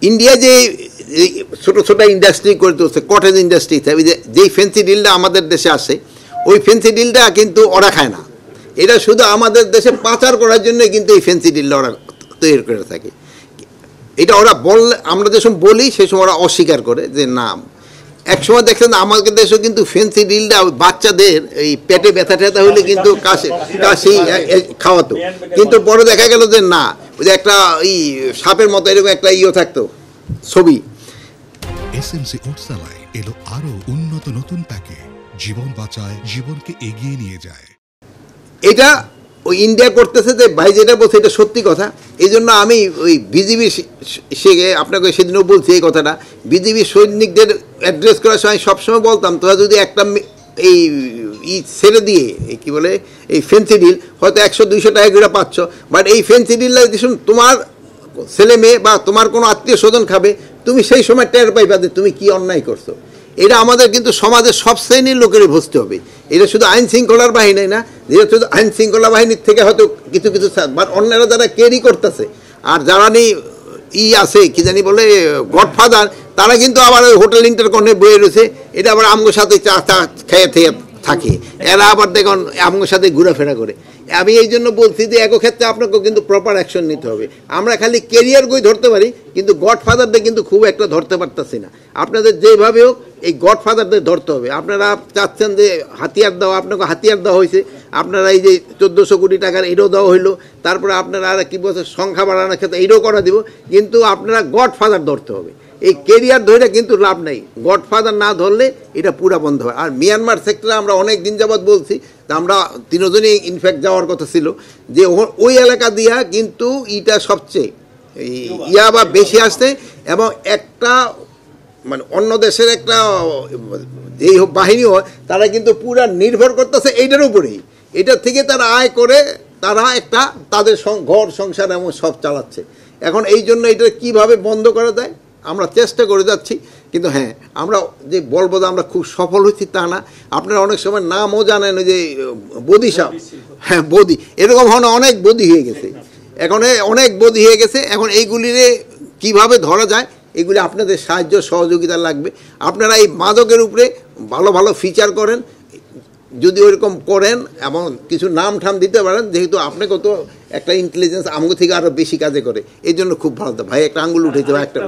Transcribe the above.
India যে ছোট ছোট ইন্ডাস্ট্রি করে তুলছে, কটেজ ইন্ডাস্ট্রি, যেই ফেন্সি ডিলটা আমাদের দেশে আসে, ওই ফেন্সি ডিলটা কিন্তু ওরা খায় না। এটা শুধু আমাদের দেশে পাচার করার জন্য কিন্তু এই ফেন্সি ডিলটা ওরা তৈরি করে থাকে। এটা ওরা বললে, আমরা যে সময় বলি সে সময় ওরা অস্বীকার করে যে না। একসময় দেখছেন আমাদের দেশেও কিন্তু ফেন্সি ডিলটা বাচ্চাদের এই পেটে ব্যথা ট্যাথা হইলে কিন্তু কাশি খাওয়াতো, কিন্তু পরে দেখা গেল যে না, ওই যে একটা এই সাপের মতো এরকম একটা থাকতো ছবি। এসএমসি ওটসালাই এলো আরো উন্নত নতুন প্যাকে, জীবন বাঁচায়, জীবনকে এগিয়ে নিয়ে যায়। এটা ওই ইন্ডিয়া করতেছে, যে ভাই যেটা বলছে এটা সত্যি কথা। এই জন্য আমি ওই বিজিবি আপনাকে সেদিনও বলছি এই কথাটা, বিজিবি সৈনিকদের অ্যাড্রেস করার সময় সবসময় বলতাম, তোরা যদি একটা এই ছেড়ে দিয়ে কি বলে এই ফেন্সি ডিল হয়তো 100-200 টাকা করে পাচ্ছ, বাট এই ফেন্সি ডিলটা তোমার ছেলে মেয়ে বা তোমার কোনো আত্মীয় স্বজন খাবে, তুমি সেই সময় টের পাইবা যে তুমি কি অন্যায় করছো। এটা আমাদের কিন্তু সমাজের সব শ্রেণীর লোকেরই বুঝতে হবে। এটা শুধু আইন শৃঙ্খলার বাহিনী না, যেটা শুধু আইন শৃঙ্খলা বাহিনীর থেকে হয়তো কিছু বাট অন্যরা যারা ক্যারি করতেছে, আর যারা আছে কি জানি বলে গডফাদার, তারা কিন্তু আবার ওই হোটেল ইন্টারকনে বয়ে রয়েছে, এটা আবার আমগোর সাথে চা খেয়ে থাকে, এরা আবার দেখুন আমগোর সাথে ঘোরাফেরা করে। আমি এই জন্য বলছি যে এক ক্ষেত্রে আপনাকেও কিন্তু প্রপার অ্যাকশন নিতে হবে। আমরা খালি কেরিয়ার গই ধরতে পারি, কিন্তু গডফাদারদের কিন্তু খুব একটা ধরতে পারতেছি না। আপনাদের যেভাবে হোক এই গডফাদারদের ধরতে হবে। আপনারা চাচ্ছেন যে হাতিয়ার দেওয়া, আপনাকে হাতিয়ার দেওয়া হয়েছে, আপনারা এই যে 1400 কোটি টাকার এটাও দেওয়া হইলো, তারপরে আপনারা আর কি বলছে সংখ্যা বাড়ানোর ক্ষেত্রে এটাও করা দিব, কিন্তু আপনারা গডফাদার ধরতে হবে। এই কেরিয়ার ধরে কিন্তু লাভ নেই, গডফাদার না ধরলে এটা পুরা বন্ধ হয়। আর মিয়ানমার সেক্টরে আমরা অনেক দিন যাবৎ বলছি, আমরা তিনজনই ইনফ্যাক্ট যাওয়ার কথা ছিল, যে ওই এলাকা দিয়া কিন্তু এটা সবচেয়ে বা বেশি আসছে, এবং একটা মানে অন্য দেশের একটা যেই বাহিনী হয় তারা কিন্তু পুরা নির্ভর করতেছে এইটার উপরেই। এটার থেকে তারা আয় করে, তারা একটা তাদের ঘর সংসার এমন সব চালাচ্ছে। এখন এই জন্য এটা কিভাবে বন্ধ করা যায় আমরা চেষ্টা করে যাচ্ছি, কিন্তু হ্যাঁ আমরা যে বলবো যে আমরা খুব সফল হচ্ছি তা না। আপনারা অনেক সময় নামও জানেন, ওই যে বদি সাহেব, হ্যাঁ বদি, এরকম অনেক বদি হয়ে গেছে, এখন অনেক বদি হয়ে গেছে। এখন এইগুলিরে কিভাবে ধরা যায়, এগুলি আপনাদের সাহায্য সহযোগিতা লাগবে। আপনারা এই মাদকের উপরে ভালো ভালো ফিচার করেন, যদি ওইরকম করেন এবং কিছু নাম ঠাম দিতে পারেন, যেহেতু আপনাকে তো একটা ইন্টেলিজেন্স আমাকে থেকে আরও বেশি কাজে করে, এই জন্য খুব ভালো। ভাই একটা আঙ্গুল উঠেছে, একটা